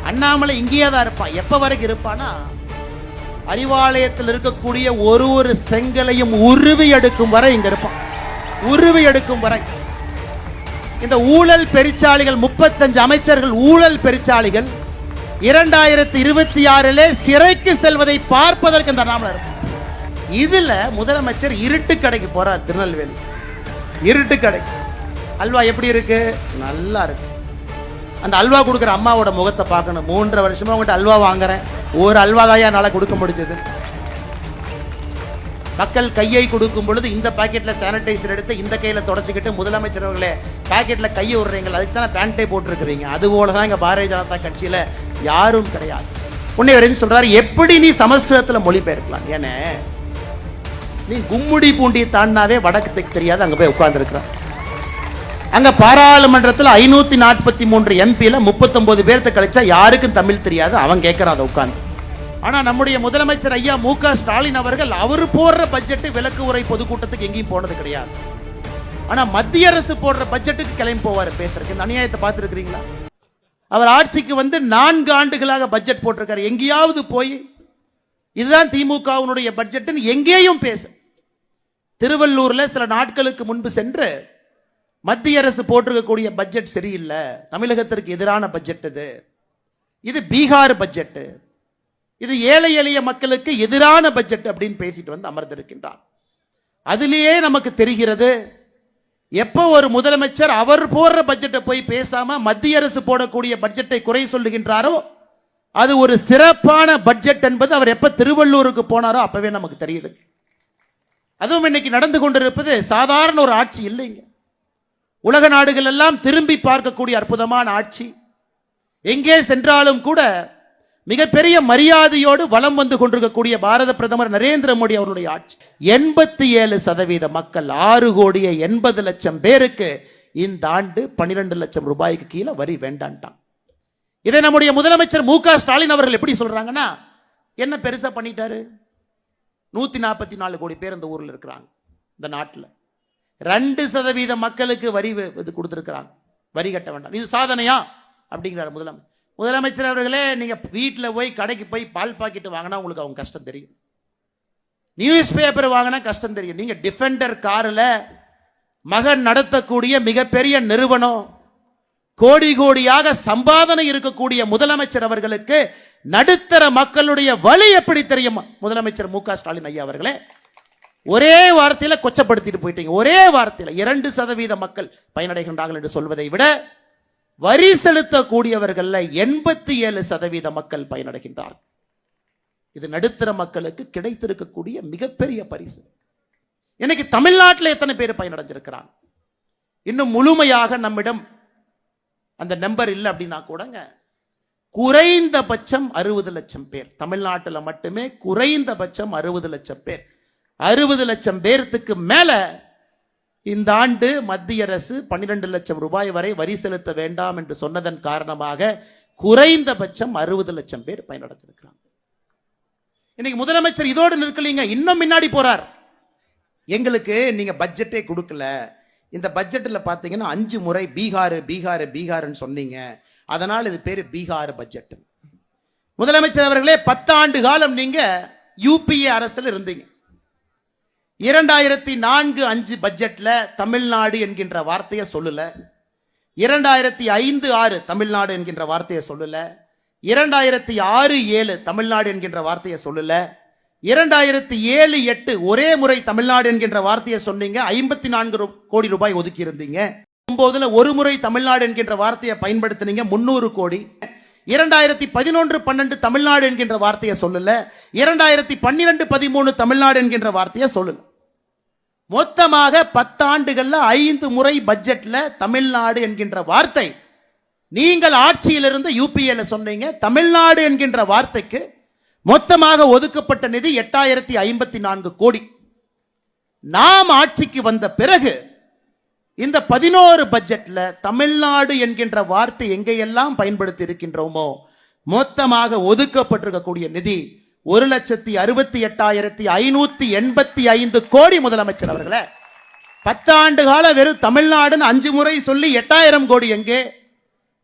அண்ணாமலை இங்கேயே தான் இருப்பான். எப்ப வரைக்கும் இருப்பானா, அறிவாலயத்தில் இருக்கக்கூடிய ஒரு செங்கலையும் உருவி எடுக்கும் வரை இங்க இருப்பான். உருவி எடுக்கும் வரை. இந்த ஊழல் பெருச்சாளிகள் 35 அமைச்சர்கள் ஊழல் பெருச்சாளிகள் 2026 சிறைக்கு செல்வதை பார்ப்பதற்கு இந்த அண்ணாமலை இருப்பான். இதுல முதலமைச்சர் இருட்டு கடைக்கு போறார். திருநெல்வேலி இருட்டு கடை. அல்வா எப்படி இருக்கு? நல்லா இருக்கு. அந்த அல்வா கொடுக்குற அம்மாவோட முகத்தை பார்க்கணும். 3.5 வருஷமா உங்கள்கிட்ட அல்வா வாங்குறேன், ஒரு அல்வா தான் என்னால் கொடுக்க முடிஞ்சது. மக்கள் கையை கொடுக்கும் பொழுது இந்த பாக்கெட்ல சானிடைசர் எடுத்து இந்த கையில தொடச்சிக்கிட்டு முதலமைச்சர் அவர்களே பாக்கெட்ல கையை விடுறீங்க, அதுக்கு தானே பேண்டை போட்டுருக்கிறீங்க. அது போலதான் இங்க பாரதிய ஜனதா கட்சியில யாரும் கிடையாது. உன்னை வரைக்கும் சொல்றாரு, எப்படி நீ சமஸ்கிருதத்துல மொழிபெயர்க்கலாம்? ஏன்னா நீ கும்முடி பூண்டி தாண்டாவே வடக்கு தெரியாது, அங்க போய் உட்கார்ந்து இருக்கிற. அங்க பாராளுமன்றத்தில் 543 எம்பியில 39 பேர்த்த கழிச்சா யாருக்கும் தமிழ் தெரியாது, அவன் கேட்கறான் அதை உட்கார்ந்து. ஆனா நம்முடைய முதலமைச்சர் ஐயா மு.க. ஸ்டாலின் அவர்கள் அவர் போடுற பட்ஜெட் விளக்கு உரை பொதுக்கூட்டத்துக்கு எங்கேயும் போனது கிடையாது. ஆனா மத்திய அரசு போடுற பட்ஜெட்டுக்கு கிளம்பி போவார் பேசுறதுக்கு. இந்த அநியாயத்தை பார்த்துருக்கிறீங்களா? அவர் ஆட்சிக்கு வந்து 4 ஆண்டுகளாக பட்ஜெட் போட்டிருக்காரு. எங்கேயாவது போய் இதுதான் திமுகவினுடைய பட்ஜெட் எங்கேயும் பேச. திருவள்ளூர்ல சில நாட்களுக்கு முன்பு சென்று மத்திய அரசு போட்டிருக்கக்கூடிய பட்ஜெட் சரியில்லை, தமிழகத்திற்கு எதிரான பட்ஜெட் இது பீகார் பட்ஜெட், இது ஏழை எளிய மக்களுக்கு எதிரான பட்ஜெட் அப்படின்னு பேசிட்டு வந்து அமர்ந்திருக்கின்றார். அதிலேயே நமக்கு தெரிகிறது, எப்போ ஒரு முதலமைச்சர் அவர் போடுற பட்ஜெட்டை போய் பேசாம மத்திய அரசு போடக்கூடிய பட்ஜெட்டை குறை சொல்லுகின்றாரோ அது ஒரு சிறப்பான பட்ஜெட் என்பது அவர் எப்ப திருவள்ளூருக்கு போனாரோ அப்பவே நமக்கு தெரியுது. அதுவும் இன்னைக்கு நடந்து கொண்டிருப்பது சாதாரண ஒரு ஆட்சி இல்லைங்க. உலக நாடுகள் எல்லாம் திரும்பி பார்க்கக்கூடிய அற்புதமான ஆட்சி. எங்கே சென்றாலும் கூட மிகப்பெரிய மரியாதையோடு வலம் வந்து கொண்டிருக்கக்கூடிய பாரத பிரதமர் நரேந்திர மோடி அவருடைய ஆட்சி. 87% மக்கள் 6,80,00,000 பேருக்கு இந்த ஆண்டு 12 லட்சம் ரூபாய்க்கு கீழே வரி வேண்டான்ட்டான். இதை நம்முடைய முதலமைச்சர் மு.க. ஸ்டாலின் அவர்கள் எப்படி சொல்றாங்கன்னா, என்ன பெருசா பண்ணிட்டாரு? 144 கோடி பேர் இந்த ஊர்ல இருக்கிறாங்க. இந்த நாட்டில் 2% மக்களுக்கு வரி இது கொடுத்திருக்கிறாங்க, வரி கட்ட வேண்டாம். இது சாதனையா அப்படிங்கிறார் முதலமைச்சர். முதலமைச்சர் அவர்களே, நீங்க வீட்டில் போய் கடைக்கு போய் பால் பாக்கெட் வாங்கினா உங்களுக்கு அவங்க கஷ்டம் தெரியும், நியூஸ் பேப்பர் வாங்கினா கஷ்டம் தெரியும். நீங்க டிஃபெண்டர் கார்ல மகன் நடத்தக்கூடிய மிகப்பெரிய நிறுவனம், கோடி கோடியாக சம்பாதனை இருக்கக்கூடிய முதலமைச்சர் அவர்களுக்கு நடுத்தர மக்களுடைய வலி எப்படி தெரியும்? முதலமைச்சர் மு.க. ஸ்டாலின் ஐயா அவர்களே, ஒரே வார்த்தையில கொச்சப்படுத்திட்டு போயிட்டீங்க. ஒரே வார்த்தையில 2% மக்கள் பயனடைகின்றார்கள் என்று சொல்வதை விட வரி செலுத்தக்கூடியவர்கள் 87% மக்கள் பயனடைகின்றார்கள். இது நடுத்தர மக்களுக்கு கிடைத்திருக்கக்கூடிய மிகப்பெரிய பரிசு. இன்னைக்கு தமிழ்நாட்டில் எத்தனை பேர் பயனடைஞ்சிருக்கிறாங்க? இன்னும் முழுமையாக நம்மிடம் அந்த நம்பர் இல்லை அப்படின்னா கூடங்க, குறைந்தபட்சம் 60 லட்சம் பேர் தமிழ்நாட்டில் மட்டுமே, குறைந்தபட்சம் 60 லட்சம் பேர். 60 லட்சம் பேருக்கு மேல இந்த ஆண்டு மத்திய அரசு 12 லட்சம் ரூபாய் வரை வரி செலுத்த வேண்டாம் என்று சொன்னதன் காரணமாக குறைந்தபட்சம் 60 லட்சம் பேர் பயனடைந்திருக்கிறாங்க. இன்னைக்கு முதலமைச்சர் இதோடு நிற்கலீங்க, இன்னும் முன்னாடி போறார். எங்களுக்கு நீங்க பட்ஜெட்டே கொடுக்கல, இந்த பட்ஜெட்ல பாத்தீங்கன்னா 5 முறை பீகார் பீகார் பீகார்னு சொன்னீங்க, அதனால் இது பேரு பீகார் பட்ஜெட். முதலமைச்சர் அவர்களே, 10 ஆண்டு காலம் நீங்க யூபிஏ அரசில் இருந்தீங்க. 2004-05 பட்ஜெட்ல தமிழ்நாடு என்கின்ற வார்த்தையை சொல்லல, 2005-06 தமிழ்நாடு என்கின்ற வார்த்தையை சொல்லல, 2006-07 தமிழ்நாடு என்கின்ற வார்த்தையை சொல்லல, 2007-08 ஒரே முறை தமிழ்நாடு என்கின்ற வார்த்தையை சொன்னீங்க, 54 கோடி ரூபாய் ஒதுக்கி இருந்தீங்க. 9 ஒரு முறை தமிழ்நாடு என்கின்ற வார்த்தையை பயன்படுத்தினீங்க, 300 கோடி. 2011-12 தமிழ்நாடு என்கின்ற வார்த்தையை சொல்லல, 2012-13 தமிழ்நாடு என்கின்ற வார்த்தையை சொல்லல. மொத்தமாக 10 ஆண்டுகள்ல 5 முறை பட்ஜெட்ல தமிழ்நாடு என்கின்ற வார்த்தை. நீங்கள் ஆட்சியிலிருந்து யூபிஏல சொன்னீங்க, தமிழ்நாடு என்கின்ற வார்த்தைக்கு மொத்தமாக ஒதுக்கப்பட்ட நிதி 8054 கோடி. நாம் ஆட்சிக்கு வந்த பிறகு இந்த 11 பட்ஜெட்ல தமிழ்நாடு என்கின்ற வார்த்தை எங்கெல்லாம் பயன்படுத்தி இருக்கின்றோமோ மொத்தமாக ஒதுக்கப்பட்டிருக்கக்கூடிய நிதி 1,68,585 கோடி. முதலமைச்சர் அவர்களே, 10 ஆண்டு கால வெறும் தமிழ்நாடுன்னு 5 முறை சொல்லி 8000 கோடி எங்கே?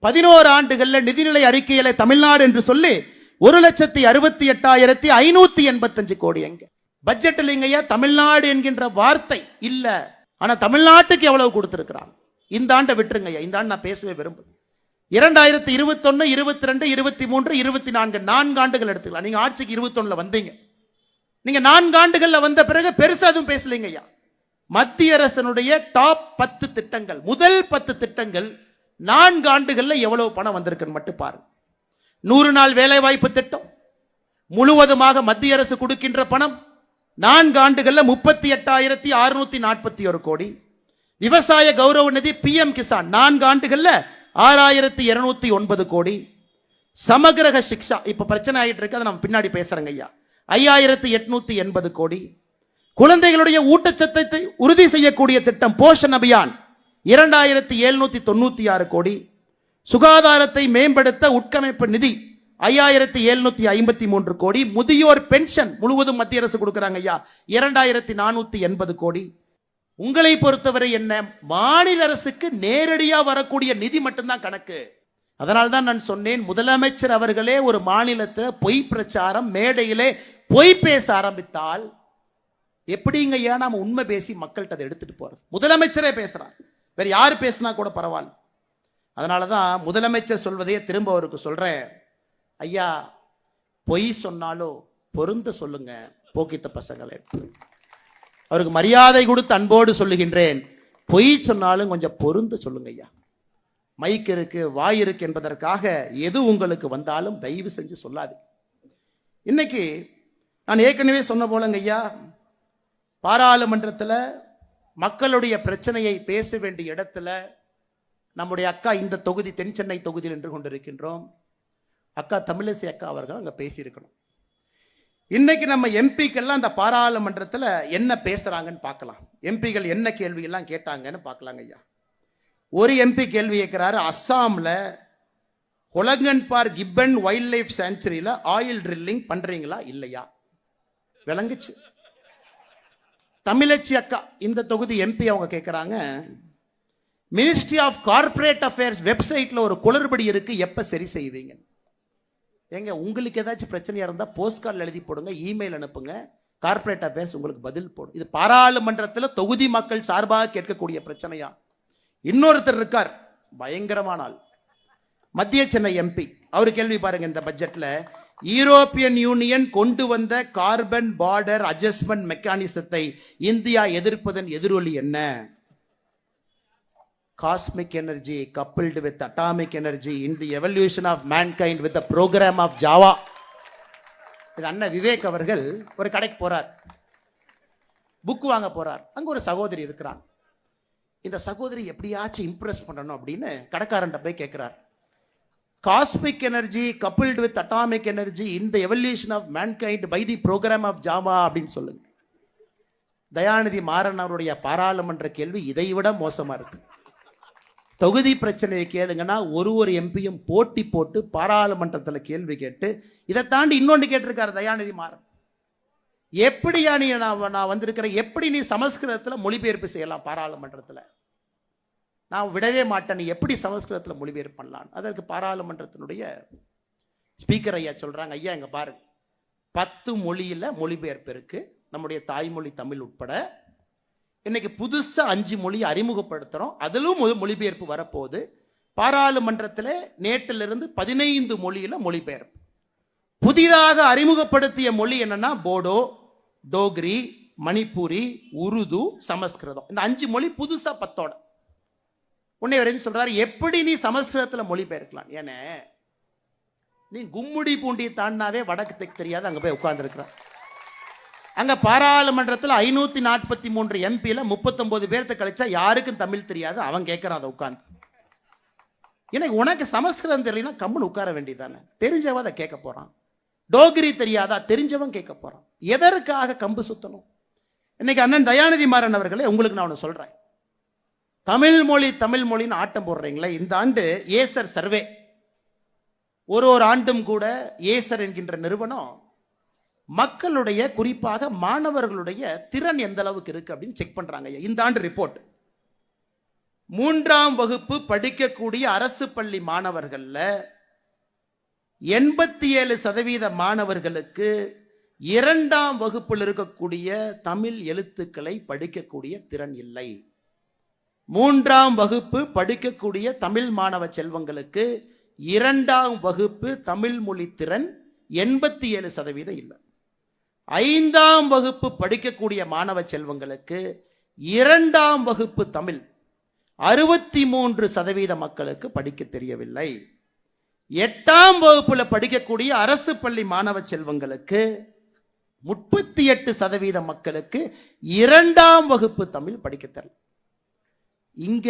11 ஆண்டுகள்ல நிதிநிலை அறிக்கையில தமிழ்நாடு என்று சொல்லி 1,68,585 கோடி. எங்க பட்ஜெட் இல்லைங்கய்யா தமிழ்நாடு என்கின்ற வார்த்தை இல்ல. ஆனா தமிழ்நாட்டுக்கு எவ்வளவு கொடுத்திருக்கிறாங்க? இந்த ஆண்டை விட்டுருங்கய்யா, இந்த ஆண்டு நான் பேசவே விரும்புகிறேன். 2021, 22, 23, 24 4 ஆண்டுகள் எடுத்துக்கலாம். நீங்க ஆட்சிக்கு 21ல வந்தீங்க. நீங்க 4 ஆண்டுகள்ல வந்த பிறகு பெருசா எதுவும் பேசலீங்க ஐயா. மத்திய அரசனுடைய டாப் 10 திட்டங்கள், முதல் 10 திட்டங்கள் 4 ஆண்டுகள்ல எவ்வளவு பணம் வந்திருக்குன்னு மட்டும் பாருங்க. 100 நாள் வேலை வாய்ப்பு திட்டம் முழுவதுமாக மத்திய அரசு கொடுக்கின்ற பணம் 4 ஆண்டுகள்ல 38,641 கோடி. விவசாய கௌரவ நிதி PM கிசான் 4 ஆண்டுகள்ல 6,209 கோடி. சமகிரக சிக்ஷா இப்ப பிரச்சனை ஆகிட்டு இருக்கு, அதை நம்ம பின்னாடி பேசுறேங்க ஐயா, 5,880 கோடி. குழந்தைகளுடைய ஊட்டச்சத்தை உறுதி செய்யக்கூடிய திட்டம் போஷன் அபியான் 2,796 கோடி. சுகாதாரத்தை மேம்படுத்த உட்கமைப்பு நிதி 5,753 கோடி. முதியோர் பென்ஷன் முழுவதும் மத்திய அரசு கொடுக்கிறாங்க ஐயா, 2,480 கோடி. உங்களை பொறுத்தவரை என்ன, மாநில அரசுக்கு நேரடியா வரக்கூடிய நிதி மட்டும்தான் கணக்கு. அதனால்தான் நான் சொன்னேன், முதலமைச்சர் அவர்களே ஒரு மாநிலத்தை பொய் பிரச்சாரம் மேடையிலே பொய் பேச ஆரம்பித்தால் எப்படிங்க ஐயா நாம உண்மை பேசி மக்கள்கிட்ட அதை எடுத்துட்டு போறது? முதலமைச்சரே பேசுறார், வேற யாரு பேசினா கூட பரவாயில்ல. அதனாலதான் முதலமைச்சர் சொல்வதையே திரும்ப அவருக்கு சொல்றேன், ஐயா பொய் சொன்னாலும் பொருந்த சொல்லுங்க போக்கித்த பசங்களே. அவருக்கு மரியாதை கொடுத்து அன்போடு சொல்லுகின்றேன், பொய் சொன்னாலும் கொஞ்சம் பொருந்து சொல்லுங்க ஐயா. மைக் இருக்கு, வாய் இருக்கு என்பதற்காக எது உங்களுக்கு வந்தாலும் தயவு செஞ்சு சொல்லாது. இன்னைக்கு நான் ஏற்கனவே சொன்ன போலங்க ஐயா, பாராளுமன்றத்தில் மக்களுடைய பிரச்சனையை பேச வேண்டிய இடத்துல நம்முடைய அக்கா இந்த தொகுதி தென் சென்னை தொகுதியில் நின்று கொண்டிருக்கின்றோம். அக்கா தமிழிசை அக்கா அவர்கள் அங்கே பேசியிருக்கணும். இன்னைக்கு நம்ம எம்பிக்கெல்லாம் அந்த பாராளுமன்றத்தில் என்ன பேசுறாங்கன்னு பார்க்கலாம். எம்பிகள் என்ன கேள்வி எல்லாம் கேட்டாங்கன்னு பார்க்கலாங்க ஐயா. ஒரு எம்பி கேள்வி கேட்கிறாரு, அஸ்ஸாம்ல கொலங்கன்பார் கிப்பன் வைல்ட் லைஃப் சாங்சுரியில ஆயில் ட்ரில்லிங் பண்றீங்களா இல்லையா? விளங்குச்சு. தமிழச்சி அக்கா இந்த தொகுதி எம்பி அவங்க கேட்கிறாங்க, மினிஸ்ட்ரி ஆஃப் கார்ப்பரேட் அஃபேர்ஸ் வெப்சைட்ல ஒரு குளறுபடி இருக்கு, எப்ப சரி செய்வீங்க? ஏங்க உங்களுக்கு ஏதாச்சும் பிரச்சனையா இருந்தா போஸ்ட் கார்டில் எழுதி போடுங்க, இமெயில் அனுப்புங்க, கார்ப்பரேட் அஃபேர்ஸ் உங்களுக்கு பதில் போடும். இது பாராளுமன்றத்தில் தொகுதி மக்கள் சார்பாக கேட்கக்கூடிய பிரச்சனையா? இன்னொருத்தர் இருக்கார், பயங்கரமான ஆள், மத்திய சென்னை எம்பி. அவரு கேள்வி பாருங்க, இந்த பட்ஜெட்ல யூரோப்பியன் யூனியன் கொண்டு வந்த கார்பன் பார்டர் அட்ஜஸ்ட்மெண்ட் மெக்கானிசத்தை இந்தியா எதிர்ப்பதன் எதிரொலி என்ன? Cosmic energy coupled with atomic energy in the evolution of mankind with the program of Java. இது அண்ணன் விவேக் அவர்கள் ஒரு கடைக்கு போறார், புக் வாங்க போறார். அங்க ஒரு சகோதரி இருக்கிறார். இந்த சகோதரி எப்படியாச்சும் இம்ப்ரெஸ் பண்ணணும் அப்படின்னு கடைக்காரன் போய் கேட்கிறார், cosmic energy coupled with atomic energy in the evolution of mankind by the program of Java அப்படின்னு சொல்லுங்க. தயாநிதி மாறன் அவருடைய பாராளுமன்ற கேள்வி இதை விட மோசமா இருக்கு. தொகுதி பிரச்சனையை கேளுங்கன்னா ஒரு எம்பியும் போட்டி போட்டு பாராளுமன்றத்தில் கேள்வி கேட்டு, இதை தாண்டி இன்னொன்று கேட்டிருக்காரு தயாநிதி மாறன், எப்படியா நீ நான் வந்திருக்கிறேன், எப்படி நீ சமஸ்கிருதத்தில் மொழிபெயர்ப்பு செய்யலாம் பாராளுமன்றத்தில்? நான் விடவே மாட்டேன், நீ எப்படி சமஸ்கிருதத்தில் மொழிபெயர்ப்பு பண்ணலாம்? அதற்கு பாராளுமன்றத்தினுடைய ஸ்பீக்கர் ஐயா சொல்றாங்க, ஐயா இங்க பாருங்க, 10 மொழியில மொழிபெயர்ப்பு இருக்கு, நம்முடைய தாய்மொழி தமிழ் உட்பட. இன்னைக்கு புதுசா 5 மொழியை அறிமுகப்படுத்துறோம், அதிலும் மொழிபெயர்ப்பு வரப்போகுது. பாராளுமன்றத்தில் நேற்றிலிருந்து 15 மொழியில மொழிபெயர்ப்பு. புதிதாக அறிமுகப்படுத்திய மொழி என்னன்னா போடோ, டோக்ரி, மணிப்பூரி, உருது, சமஸ்கிருதம். இந்த 5 மொழி புதுசா 10ஓட. உன்னை வரைக்கும் சொல்றாரு, எப்படி நீ சமஸ்கிருதத்தில் மொழிபெயர்க்கலாம்? ஏன்னா நீ கும்முடி பூண்டி தாண்டாவே வடக்கு தெற்கு தெரியாது, அங்க போய் உட்கார்ந்து இருக்கிற. அங்க பாராளுமன்றத்தில் 543 எம்பியில 39 பேர்த்த கழிச்சா யாருக்கும் தமிழ் தெரியாது, அவன் கேட்கறான் அதை உட்கார்ந்து. எனக்கு உனக்கு சமஸ்கிருதம் தெரியலனா கம்முன்னு உட்கார வேண்டியதானே, தெரிஞ்சவன் அதை கேட்க போறான். டோக்ரி தெரியாதா, தெரிஞ்சவன் கேட்க போறான். எதற்காக கம்பு சுத்தணும்? இன்னைக்கு அண்ணன் தயாநிதி மாறன் அவர்களே, உங்களுக்கு நான் ஒன்று சொல்றேன், தமிழ் மொழின்னு ஆட்டம் போடுறீங்களே. இந்த ஆண்டு ஏசர் சர்வே, ஒரு ஆண்டும் கூட ஏசர் என்கின்ற நிறுவனம் மக்களுடைய குறிப்பாக மாணவர்களுடைய திறன் எந்த அளவுக்கு இருக்கு அப்படின்னு செக் பண்றாங்க. இந்த ஆண்டு ரிப்போர்ட், 3ஆம் வகுப்பு படிக்கக்கூடிய அரசு பள்ளி மாணவர்கள்ல 87% மாணவர்களுக்கு 2ஆம் வகுப்பில் இருக்கக்கூடிய தமிழ் எழுத்துக்களை படிக்கக்கூடிய திறன் இல்லை. 3ஆம் வகுப்பு படிக்கக்கூடிய தமிழ் மாணவ செல்வங்களுக்கு 2ஆம் வகுப்பு தமிழ் மொழி திறன் 87% இல்லை. 5ஆம் வகுப்பு படிக்கக்கூடிய மாணவ செல்வங்களுக்கு 2ஆம் வகுப்பு தமிழ் 63% மக்களுக்கு படிக்க தெரியவில்லை. 8ஆம் வகுப்புல படிக்கக்கூடிய அரசு பள்ளி மாணவ செல்வங்களுக்கு 38% மக்களுக்கு 2ஆம் வகுப்பு தமிழ் படிக்க தெரியல. இங்க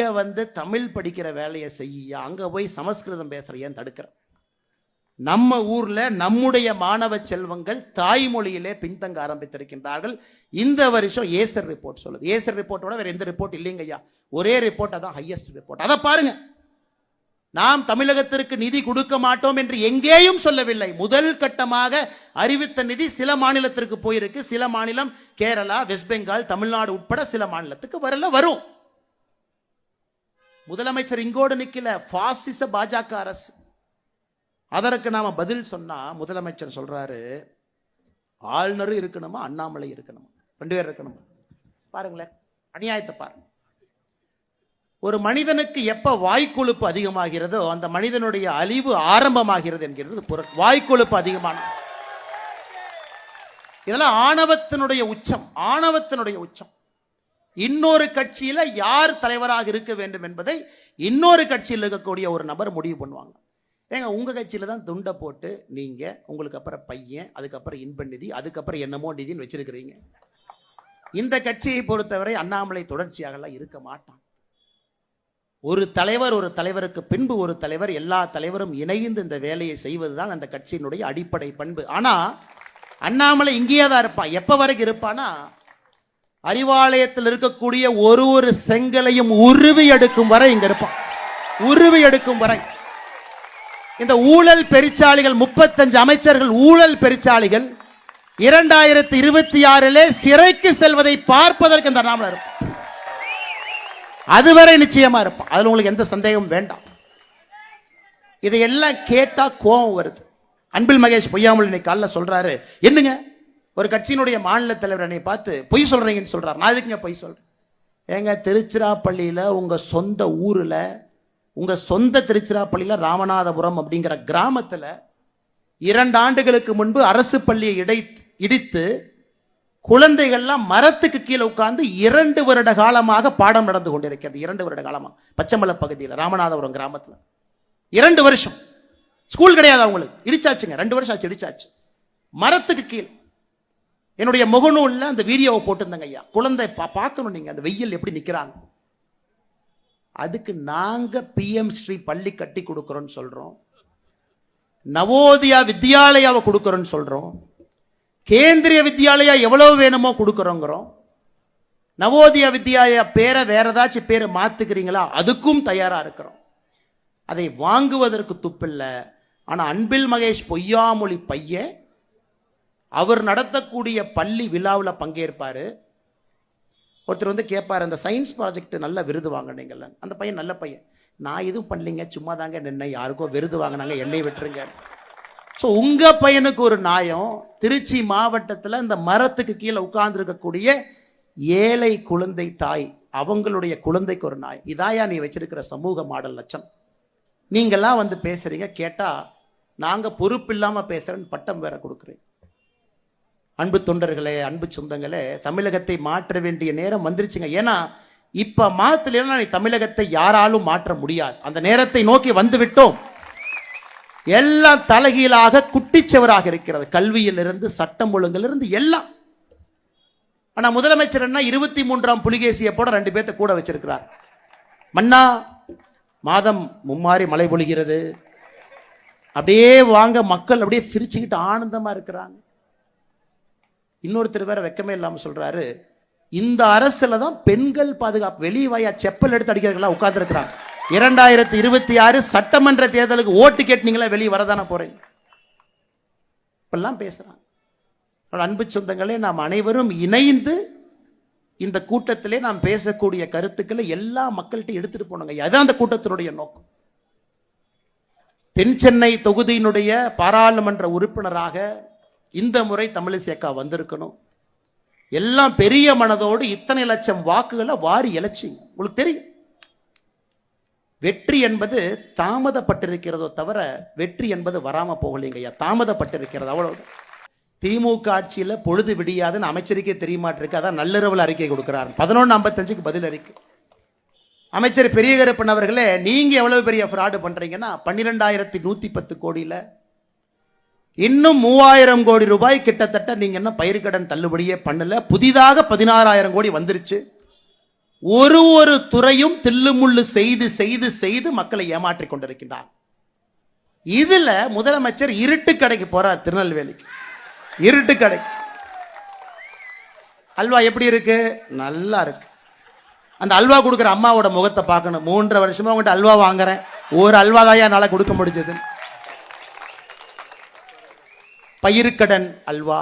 தமிழ் படிக்கிற வேலையை செய்ய அங்க போய் சமஸ்கிருதம் பேசுறையன் தடுக்கிற. நம்ம ஊர்ல நம்முடைய மாணவ செல்வங்கள் தாய்மொழியிலே பின்தங்க ஆரம்பித்திருக்கின்றார்கள். இந்த வருஷம் ஏசர் ரிப்போர்ட் சொல்லுது. ஏசர் ரிப்போர்ட்டோட வேற எந்த ரிப்போர்ட் இல்லைங்க ஐயா, ஒரே ரிப்போர்ட் அதான் ஹையஸ்ட் ரிப்போர்ட். அதை பாருங்க. நாம் தமிழகத்திற்கு நிதி கொடுக்க மாட்டோம் என்று எங்கேயும் சொல்லவில்லை. முதல் கட்டமாக அறிவித்த நிதி சில மாநிலத்திற்கு போயிருக்கு. சில மாநிலம் கேரளா, வெஸ்ட் பெங்கால், தமிழ்நாடு உட்பட சில மாநிலத்துக்கு வரல, வரும். முதலமைச்சர் இங்கோடு நிக்கல, பாசிச பாஜக அரசு. அதற்கு நாம பதில் சொன்னா முதலமைச்சர் சொல்றாரு, ஆளுநர் இருக்கணுமா அண்ணாமலை இருக்கணுமா, 2 பேர் இருக்கணுமா. பாருங்களேன் அநியாயத்தை பாருங்க. ஒரு மனிதனுக்கு எப்ப வாய்க்கொழுப்பு அதிகமாகிறதோ அந்த மனிதனுடைய அழிவு ஆரம்பமாகிறது என்கிறது பொருள். வாய்க்கொழுப்பு அதிகமான இதெல்லாம் ஆணவத்தினுடைய உச்சம், ஆணவத்தினுடைய உச்சம். இன்னொரு கட்சியில யார் தலைவராக இருக்க வேண்டும் என்பதை இன்னொரு கட்சியில் இருக்கக்கூடிய ஒரு நபர் முடிவு பண்ணுவாங்க. ஏங்க உங்க கட்சியில தான் துண்டை போட்டு நீங்க உங்களுக்கு அப்புறம் பையன், அதுக்கப்புறம் இன்ப நிதி, அதுக்கப்புறம் என்னமோ நிதின்னு வச்சிருக்கிறீங்க. இந்த கட்சியை பொறுத்தவரை அண்ணாமலை தொடர்ச்சியாக இருக்க மாட்டான். ஒரு தலைவர், ஒரு தலைவருக்கு பின்பு ஒரு தலைவர், எல்லா தலைவரும் இணைந்து இந்த வேலையை செய்வதுதான் அந்த கட்சியினுடைய அடிப்படை பண்பு. ஆனா அண்ணாமலை இங்கேயே தான் இருப்பான். எப்ப வரைக்கும் இருப்பானா, அறிவாலயத்தில் இருக்கக்கூடிய ஒரு செங்கலையும் உருவி எடுக்கும் வரை இங்க இருப்பான். உருவி எடுக்கும் வரை. இந்த ஊழல் பெருச்சாளிகள் 35 அமைச்சர்கள் ஊழல் பெருச்சாளிகள் 2026 சிறைக்கு செல்வதை பார்ப்பதற்கு இந்த அண்ணாமலை இருப்பான். அதுவரை நிச்சயமா இருப்பான். அதுல உங்களுக்கு எந்த சந்தேகமும் வேண்டாம். இதையெல்லாம் கேட்டா கோபம் வருது. அன்பில் மகேஷ் பொய்யாமல் இன்னைக்கு காலைல சொல்றாரு, என்னங்க ஒரு கட்சியினுடைய மாநில தலைவர் என்னை பார்த்து பொய் சொல்றீங்கன்னு சொல்றாரு. நான் எதுக்குங்க பொய் சொல்றேன்? ஏங்க திருச்சிராப்பள்ளியில உங்க சொந்த ஊர்ல, உங்க சொந்த திருச்சிராப்பள்ளியில ராமநாதபுரம் அப்படிங்கிற கிராமத்துல 2 ஆண்டுகளுக்கு முன்பு அரசு பள்ளியை இடித்து குழந்தைகள்லாம் மரத்துக்கு கீழே உட்கார்ந்து 2 வருட காலமாக பாடம் நடந்து கொண்டிருக்கிறது. 2 வருட காலமா பச்சைமலை பகுதியில் ராமநாதபுரம் கிராமத்தில் 2 வருஷம் ஸ்கூல் கிடையாது அவங்களுக்கு. இடிச்சாச்சுங்க, 2 வருஷம் ஆச்சு இடிச்சாச்சு. மரத்துக்கு கீழே என்னுடைய முகநூல்ல அந்த வீடியோவை போட்டிருந்தாங்க ஐயா. குழந்தை பார்க்கணும் நீங்க, அந்த வெயில் எப்படி நிக்கிறாங்க. அதுக்கு நாங்க PM ஸ்ரீ பள்ளி கட்டி கொடுக்கிறோம்னு சொல்றோம், நவோதயா வித்யாலயாவை கொடுக்கிறோம்னு சொல்றோம், கேந்திரிய வித்யாலயா எவ்வளவு வேணுமோ கொடுக்கிறோங்கிறோம். நவோதயா வித்யாலயா பேரை வேற ஏதாச்சும் பேரை மாத்துக்கிறீங்களா, அதுக்கும் தயாரா இருக்கிறோம். அதை வாங்குவதற்கு துப்பில்லை. ஆனா அன்பில் மகேஷ் பொய்யாமொழி பையன் அவர் நடத்தக்கூடிய பள்ளி விழாவில் பங்கேற்பாரு. ஒருத்தர் கேட்பாரு, அந்த சயின்ஸ் ப்ராஜெக்ட் நல்ல விருது வாங்கினீங்கல்ல. அந்த பையன் நல்ல பையன், நான் எதுவும் பண்ணலைங்க, சும்மா தாங்க நின்ன, யாருக்கோ விருது வாங்கினாங்க, என்னை விட்டுருங்க. ஸோ உங்க பையனுக்கு ஒரு நியாயம். திருச்சி மாவட்டத்தில் இந்த மரத்துக்கு கீழே உட்கார்ந்து இருக்கக்கூடிய ஏழை குழந்தை தாய், அவங்களுடைய குழந்தைக்கு ஒரு நியாயம். இதாயா நீ வச்சிருக்கிற சமூக மாடல் லட்சம்? நீங்கெல்லாம் பேசுறீங்க, கேட்டா நாங்க பொறுப்பு இல்லாம பேசுறேன்னு பட்டம் வேற கொடுக்குறேன். அன்பு தொண்டர்களே, அன்பு சொந்தங்களே, தமிழகத்தை மாற்ற வேண்டிய நேரம் வந்துருச்சுங்க. ஏன்னா இப்ப மாத்தலைன்னா தமிழகத்தை யாராலும் மாற்ற முடியாது. அந்த நேரத்தை நோக்கி வந்து விட்டோம். எல்லாம் தலைகீழாக குட்டிச்சவராக இருக்கிறது. கல்வியிலிருந்து சட்டம் ஒழுங்கிலிருந்து எல்லாம். ஆனா முதலமைச்சர் என்ன 23ஆம் புலிகேசியை போட 2 பேர்த்த கூட வச்சிருக்கிறார். மன்னா மாதம் மும்மாறி மழை பொழிகிறது, அப்படியே வாங்க, மக்கள் அப்படியே சிரிச்சுக்கிட்டு ஆனந்தமா இருக்கிறாங்க. இன்னொருத்தர் வேற வெக்கமே இல்லாம சொல்றாரு, இந்த அரசுல தான் பெண்கள் பாதுகாப்பு, வெளியே வாயா செப்பல் எடுத்து அடிக்கிறவங்களா உட்கார்ந்து இருக்கிறாங்க. 2026 சட்டமன்ற தேர்தலுக்கு ஓட்டு கேட்டீங்களா, வெளியே வரதானே போறீங்க. இப்பெல்லாம் பேசுறாங்க. அன்பு சொந்தங்களே, நாம் அனைவரும் இணைந்து இந்த கூட்டத்திலே நாம் பேசக்கூடிய கருத்துக்களை எல்லா மக்கள்கிட்ட எடுத்துட்டு போனோங்க. அதான் அந்த கூட்டத்தினுடைய நோக்கம். தென் சென்னை தொகுதியினுடைய பாராளுமன்ற உறுப்பினராக இந்த முறை தமிழிசை வந்திருக்கணும். எல்லாம் பெரிய மனதோடு இத்தனை லட்சம் வாக்குகளை வாரி இழைச்சி. உங்களுக்கு தெரியும், வெற்றி என்பது தாமதப்பட்டிருக்கிறதோ தவிர வெற்றி என்பது வராம போகலைங்க ஐயா, தாமதப்பட்டிருக்கிறது அவ்வளவு. திமுக ஆட்சியில் பொழுது விடியாதுன்னு அமைச்சருக்கே தெரியமாட்டிருக்கு. அதான் நள்ளிரவில் அறிக்கை கொடுக்கிறார். 11:55க்கு பதில் அறிக்கை. அமைச்சர் பெரிய கருப்பன் அவர்களே, நீங்க எவ்வளவு பெரிய ஃப்ராடு பண்றீங்கன்னா 12,110 கோடியில இன்னும் 3000 கோடி ரூபாய் கிட்டத்தட்ட நீங்க என்ன பயிர்க்கடன் தள்ளுபடியே பண்ணல. புதிதாக 16,000 கோடி வந்துருச்சு. ஒரு துறையும் தில்லுமுள்ளு செய்து செய்து செய்து மக்களை ஏமாற்றிக் கொண்டிருக்கின்றார். இதுல முதலமைச்சர் இருட்டு கடைக்கு போறார். திருநெல்வேலிக்கு இருட்டு கடைக்கு. அல்வா எப்படி இருக்கு? நல்லா இருக்கு. அந்த அல்வா கொடுக்குற அம்மாவோட முகத்தை பார்க்கணும். 3.5 வருஷமா உங்கள்கிட்ட அல்வா வாங்குறேன், ஒரு அல்வா தான் என்னால கொடுக்க முடிஞ்சது. பயிர்க்கடன் அல்வா,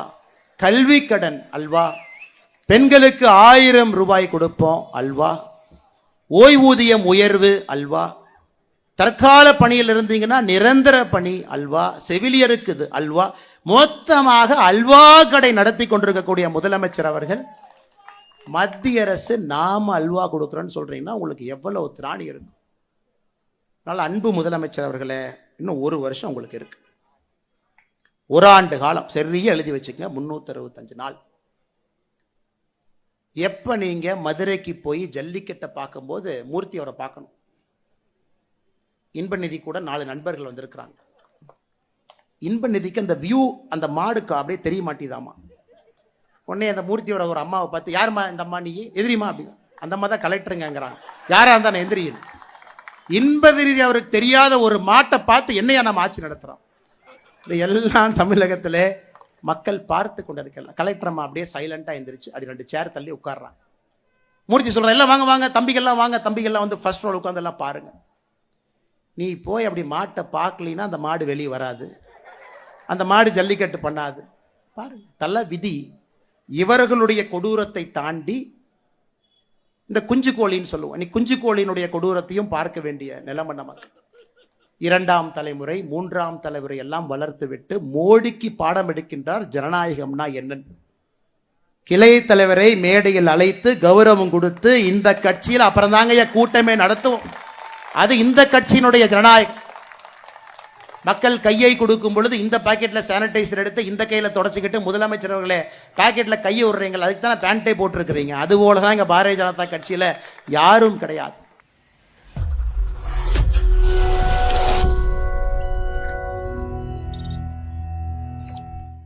கல்வி கடன் அல்வா, பெண்களுக்கு 1000 ரூபாய் கொடுப்போம் அல்வா, ஓய்வூதியம் உயர்வு அல்வா, தற்கால பணியில் இருந்தீங்கன்னா நிரந்தர பணி அல்வா, செவிலியருக்கு இது அல்வா, மொத்தமாக அல்வா கடை நடத்தி கொண்டிருக்கக்கூடிய முதலமைச்சர் அவர்கள் மத்திய அரசு நாம அல்வா கொடுக்குறோன்னு சொல்றீங்கன்னா உங்களுக்கு எவ்வளவு திராணி இருக்கும். அதனால அன்பு முதலமைச்சர் அவர்களே, இன்னும் 1 வருஷம் உங்களுக்கு இருக்கு. 1 ஆண்டு காலம் சரியா எழுதி வச்சுங்க. 365 நாள். எப்ப நீங்க மதுரைக்கு போய் ஜல்லிக்கட்டை பார்க்கும்போது மூர்த்தி அவரை பார்க்கணும். இன்ப நிதி கூட 4 நண்பர்கள் வந்திருக்கிறாங்க. இன்ப நிதிக்கு அந்த வியூ, அந்த மாடுக்கு அப்படியே தெரிய மாட்டேதாமா. உடனே அந்த மூர்த்தியோட ஒரு அம்மாவை பார்த்து, யாருமா இந்த அம்மா, நீ எதிரிமா அப்படி? அந்த அம்மா தான் கலெக்டருங்கிறாங்க. யாரா இருந்தா நான் எந்திரியும். இன்ப நிதி அவருக்கு தெரியாத ஒரு மாட்டை பார்த்து என்னையா நம்ம ஆட்சி நடத்துறோம். எல்லாம் தமிழகத்திலே மக்கள் பார்த்து கொண்டு இருக்கலாம். கலெக்டர் அம்மா அப்படியே சைலண்டா எந்திரிச்சு அப்படி 2 சேர் தள்ளி உட்கார்றான். மூர்த்தி சொல்ற, எல்லாம் வாங்க வாங்க தம்பிகள்லாம் வாங்க, தம்பிகள்லாம் வந்து ஃபர்ஸ்ட் ரோல் உட்காந்து எல்லாம் பாருங்க. நீ போய் அப்படி மாட்டை பார்க்கலின்னா அந்த மாடு வெளியே வராது, அந்த மாடு ஜல்லிக்கட்டு பண்ணாது. பாருங்க, தள்ள விதி. இவர்களுடைய கொடூரத்தை தாண்டி இந்த குஞ்சு கோழின்னு சொல்லுவோம். நீ குஞ்சு கோழியினுடைய கொடூரத்தையும் பார்க்க வேண்டிய நிலைமை நமக்கு. 2ஆம் தலைமுறை 3ஆம் தலைமுறை எல்லாம் வளர்த்து விட்டு மோடிக்கு பாடம் எடுக்கின்றார் ஜனநாயகம்னா என்னன்னு. கிளை தலைவரை மேடையில் அழைத்து கௌரவம் கொடுத்து இந்த கட்சியில் அப்புறம் தாங்க கூட்டமே நடத்துவோம். அது இந்த கட்சியினுடைய ஜனநாயகம். மக்கள் கையை கொடுக்கும் பொழுது இந்த பாக்கெட்ல சானிடைசர் எடுத்து இந்த கையில தொடச்சிக்கிட்டு முதலமைச்சர் அவர்களே பாக்கெட்ல கையை விடுறீங்க, அதுக்கு தானே பேண்டே போட்டிருக்கிறீங்க. அது போலதான் இங்க பாரதிய ஜனதா கட்சியில யாரும் கிடையாது.